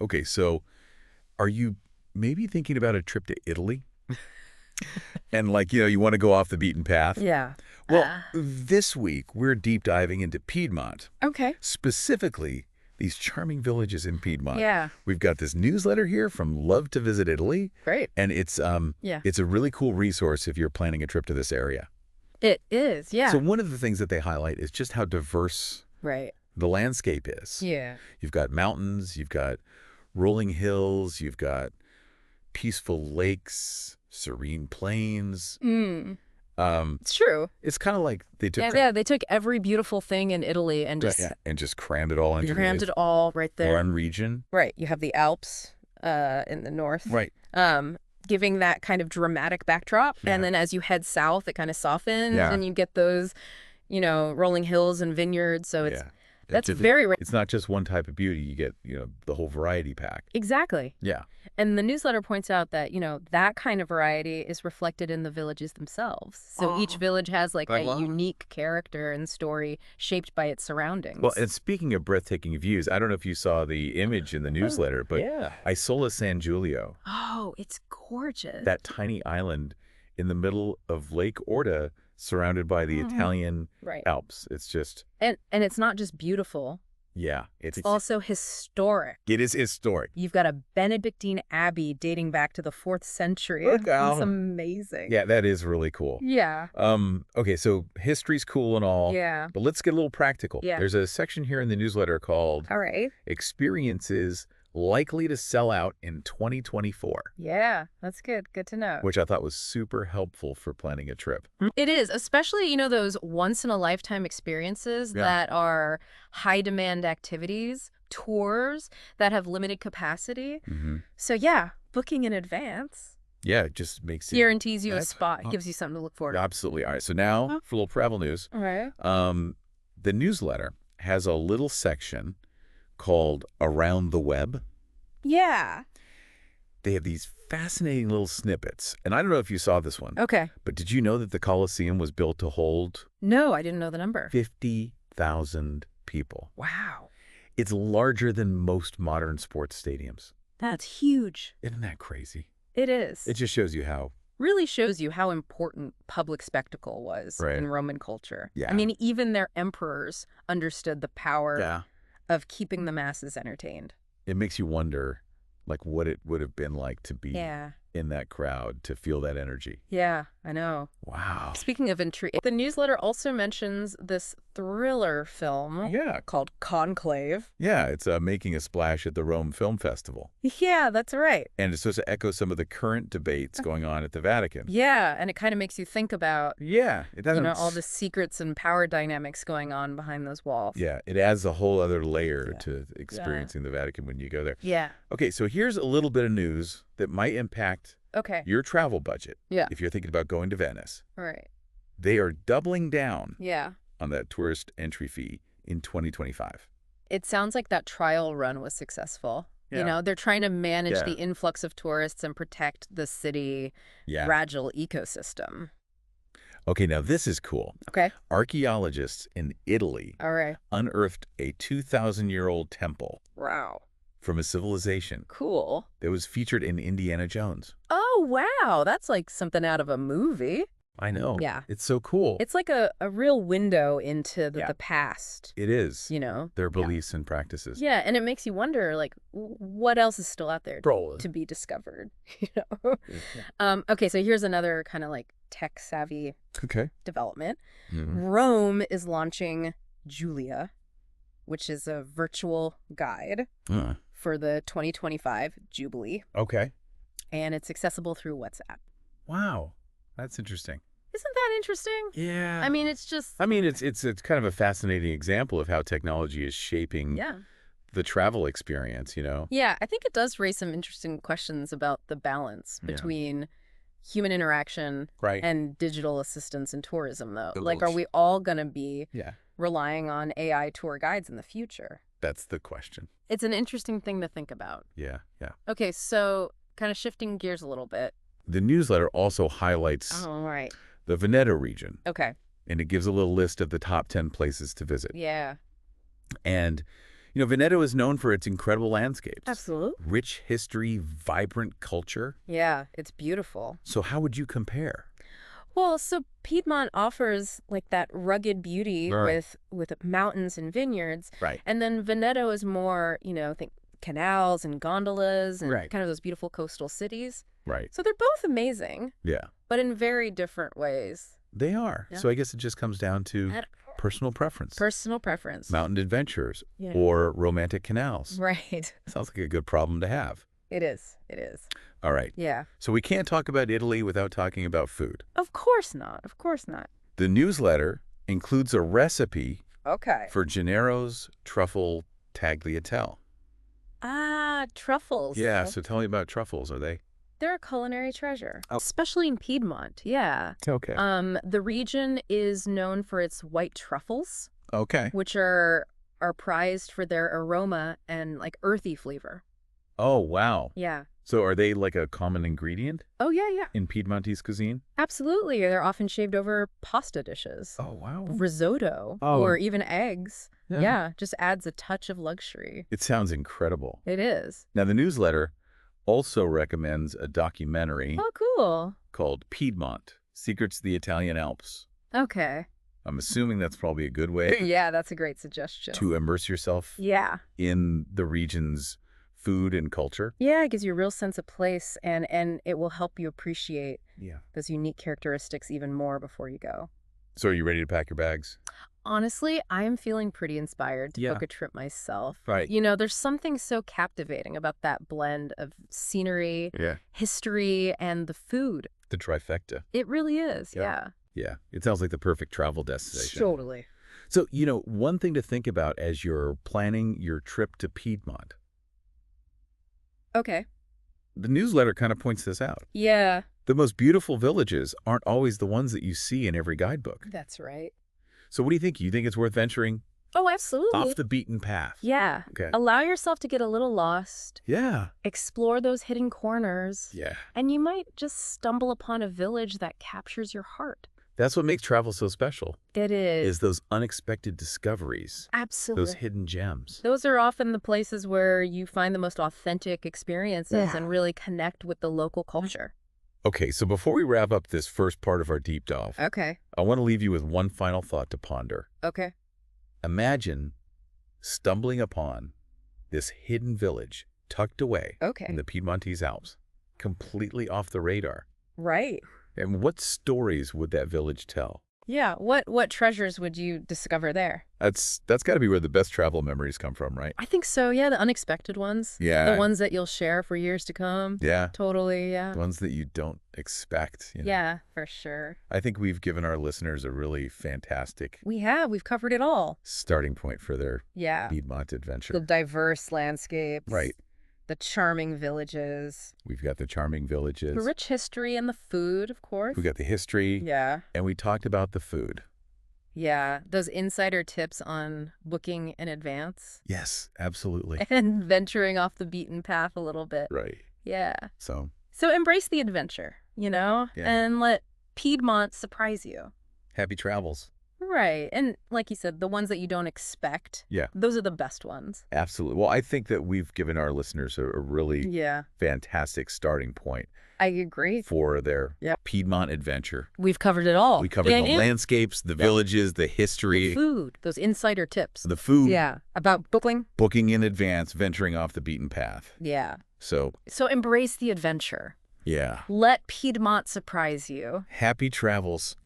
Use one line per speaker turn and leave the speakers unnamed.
Okay, so are you maybe thinking about a trip to Italy? And you want to go off the beaten path?
Yeah.
Well, this week we're deep diving into Piedmont,
Okay.
specifically these charming villages in Piedmont.
Yeah.
We've got this newsletter here from Love to Visit Italy,
Great.
and it's
Yeah.
it's a really cool resource if you're planning a trip to this area.
It is. Yeah.
So one of the things that they highlight is just how diverse
Right.
the landscape is.
Yeah.
You've got mountains, you've got rolling hills, you've got peaceful lakes, serene plains.
It's true.
It's kind of like they took
Yeah, they took every beautiful thing in Italy and just
and just crammed it all into
crammed it all right there.
one region.
Right. You have the Alps in the north.
Right.
Giving that kind of dramatic backdrop.
Yeah.
And then as you head south, it kind of softens
Yeah.
and you get those, rolling hills and vineyards. So it's that's
It's
very rich.
It's not just one type of beauty. You get, the whole variety pack.
Exactly.
Yeah.
And the newsletter points out that, that kind of variety is reflected in the villages themselves. So each village has like a unique character and story shaped by its surroundings.
Well, and speaking of breathtaking views, I don't know if you saw the image in the newsletter, but Isola San Giulio,
oh, it's gorgeous.
that tiny island in the middle of Lake Orta, surrounded by the Italian
Right.
Alps. It's just,
And it's not just beautiful.
it's
Also historic.
it is historic.
You've got a Benedictine abbey dating back to the 4th century.
Look out.
It's amazing.
Yeah, that is really cool.
Yeah.
Okay, so history's cool and all.
Yeah.
But let's get a little practical.
Yeah.
There's a section here in the newsletter called
All right.
Experiences Likely to Sell Out in 2024,
Yeah, that's good. Good to know.
which I thought was super helpful for planning a trip.
It is, especially, those once-in-a-lifetime experiences that are high-demand activities, tours that have limited capacity. So, yeah, booking in advance
Yeah, it just makes it...
guarantees you a
That's-
spot, gives you something to look forward to.
Absolutely. All right, so now for a little travel news.
All right.
The newsletter has a little section called Around the Web.
Yeah.
They have these fascinating little snippets. And I don't know if you saw this one,
Okay.
but did you know that the Colosseum was built to hold
No, I didn't know the number.
50,000 people?
Wow.
It's larger than most modern sports stadiums.
That's huge.
Isn't that crazy?
It is.
It just shows you how...
Really shows you how important public spectacle was
Right.
in Roman culture.
Yeah.
I mean, even their emperors understood the power
Yeah.
of keeping the masses entertained.
It makes you wonder, what it would have been like to be
Yeah.
in that crowd, to feel that energy.
Yeah, I know.
Wow.
Speaking of intrigue, the newsletter also mentions this thriller film
Yeah.
called Conclave.
Yeah, it's making a splash at the Rome Film Festival.
Yeah, that's right.
And it's supposed to echo some of the current debates going on at the Vatican.
Yeah, and it kind of makes you think about,
Yeah, it doesn't...
all the secrets and power dynamics going on behind those walls.
Yeah, it adds a whole other layer to experiencing the Vatican when you go there.
Yeah.
Okay, so here's a little bit of news that might impact
Okay.
your travel budget.
Yeah.
If you're thinking about going to Venice.
All right.
They are doubling down
Yeah.
on that tourist entry fee in 2025.
It sounds like that trial run was successful.
Yeah.
They're trying to manage
Yeah.
the influx of tourists and protect the city
Yeah.
fragile ecosystem.
Okay, now this is cool.
Okay.
Archaeologists in Italy
All right.
unearthed a 2,000-year-old temple
Wow.
from a civilization
Cool.
that was featured in Indiana Jones.
Oh, wow. That's like something out of a movie.
I know.
Yeah.
It's so cool.
It's like a real window into
Yeah.
the past,
It is. Their
Yeah.
beliefs and practices.
Yeah, and it makes you wonder, like, what else is still out there
Bro.
to be discovered, Okay, so here's another kind of like tech-savvy
Okay.
development.
Mhm.
Rome is launching Julia, which is a virtual guide for the 2025 Jubilee,
Okay.
and it's accessible through WhatsApp.
Wow. That's interesting.
Isn't that interesting?
Yeah.
I mean, it's just...
I mean, it's kind of a fascinating example of how technology is shaping
Yeah.
the travel experience,
Yeah, I think it does raise some interesting questions about the balance
Yeah.
between human interaction
Right.
and digital assistance in tourism, though.
The
Like,
little
are we all going to be
Yeah.
relying on AI tour guides in the future?
That's the question.
It's an interesting thing to think about.
Yeah. Yeah.
Okay, so kind of shifting gears a little bit.
The newsletter also highlights
Oh, all right.
the Veneto region,
Okay.
and it gives a little list of the top 10 places to visit.
Yeah.
And, Veneto is known for its incredible landscapes.
Absolutely.
Rich history, vibrant culture.
Yeah, it's beautiful.
So how would you compare?
Well, so Piedmont offers like that rugged beauty
Right.
with mountains and vineyards.
Right.
And then Veneto is more, think canals and gondolas and
Right.
kind of those beautiful coastal cities.
Right.
So they're both amazing,
Yeah.
but in very different ways.
They are.
Yeah.
So I guess it just comes down to
At
personal preference.
personal preference.
Mountain adventures
Yeah.
or romantic canals.
Right.
Sounds like a good problem to have.
It is. It is.
All right.
Yeah.
So we can't talk about Italy without talking about food.
Of course not. Of course not.
The newsletter includes a recipe
Okay.
for Gennaro's truffle tagliatelle.
Ah, truffles.
Yeah, so tell me about truffles. Are they?
They're a culinary treasure,
Oh.
especially in Piedmont. Yeah.
Okay.
The region is known for its white truffles,
Okay.
which are prized for their aroma and like earthy flavor.
Oh, wow.
Yeah.
So are they like a common ingredient
Oh, yeah, yeah.
in Piedmontese cuisine?
Absolutely. They're often shaved over pasta dishes,
Oh, wow.
risotto,
Oh.
or even eggs. Yeah, just adds a touch of luxury.
It sounds incredible.
It is.
Now, the newsletter also recommends a documentary
Oh, cool.
called Piedmont, Secrets of the Italian Alps.
Okay.
I'm assuming that's probably a good way
Yeah, that's a great suggestion.
to immerse yourself
Yeah.
in the region's food and culture.
Yeah, it gives you a real sense of place, and it will help you appreciate
Yeah.
those unique characteristics even more before you go.
So are you ready to pack your bags?
Honestly, I am feeling pretty inspired to
Yeah.
book a trip myself.
Right.
There's something so captivating about that blend of scenery,
Yeah.
history, and the food.
The trifecta.
It really is,
Yeah.
yeah.
Yeah. It sounds like the perfect travel destination.
Totally.
So, one thing to think about as you're planning your trip to Piedmont,
Okay.
the newsletter kind of points this out.
Yeah,
The most beautiful villages aren't always the ones that you see in every guidebook.
that's right.
So what do you think? You think it's worth venturing
Oh, absolutely.
off the beaten path?
Yeah.
Okay.
Allow yourself to get a little lost,
Yeah.
explore those hidden corners,
Yeah.
and you might just stumble upon a village that captures your heart.
That's what makes travel so special,
It
is
is.
those unexpected discoveries,
Absolutely.
those hidden gems.
Those are often the places where you find the most authentic experiences
Yeah.
and really connect with the local culture.
Okay, so before we wrap up this first part of our deep dive,
Okay.
I want to leave you with one final thought to ponder.
Okay.
Imagine stumbling upon this hidden village tucked away
Okay.
in the Piedmontese Alps, completely off the radar.
Right.
And what stories would that village tell?
Yeah. What treasures would you discover there?
That's got to be where the best travel memories come from, right?
I think so. Yeah. The unexpected ones.
Yeah.
The ones that you'll share for years to come.
Yeah.
Totally. Yeah.
The ones that you don't expect.
Yeah, for sure.
I think we've given our listeners a really fantastic
We've covered it all.
starting point for their
Yeah.
Piedmont adventure.
The diverse landscapes.
Right.
The charming villages.
We've got the charming villages.
The rich history and the food, of course.
We got the history.
Yeah.
And we talked about the food.
Yeah. Those insider tips on booking in advance
Yes, absolutely.
and venturing off the beaten path a little bit.
Right.
Yeah.
So,
So embrace the adventure,
Yeah.
and let Piedmont surprise you.
happy travels.
Right. And like you said, the ones that you don't expect,
Yeah.
those are the best ones.
Absolutely. Well, I think that we've given our listeners a really
Yeah.
fantastic starting point
I agree.
for their
Yep.
Piedmont adventure.
We've covered it all.
We covered
And
the landscapes, the villages, the history,
food, those insider tips.
the food,
Yeah. About booking.
booking in advance, venturing off the beaten path.
Yeah.
So,
So embrace the adventure.
yeah.
Let Piedmont surprise you.
Happy travels.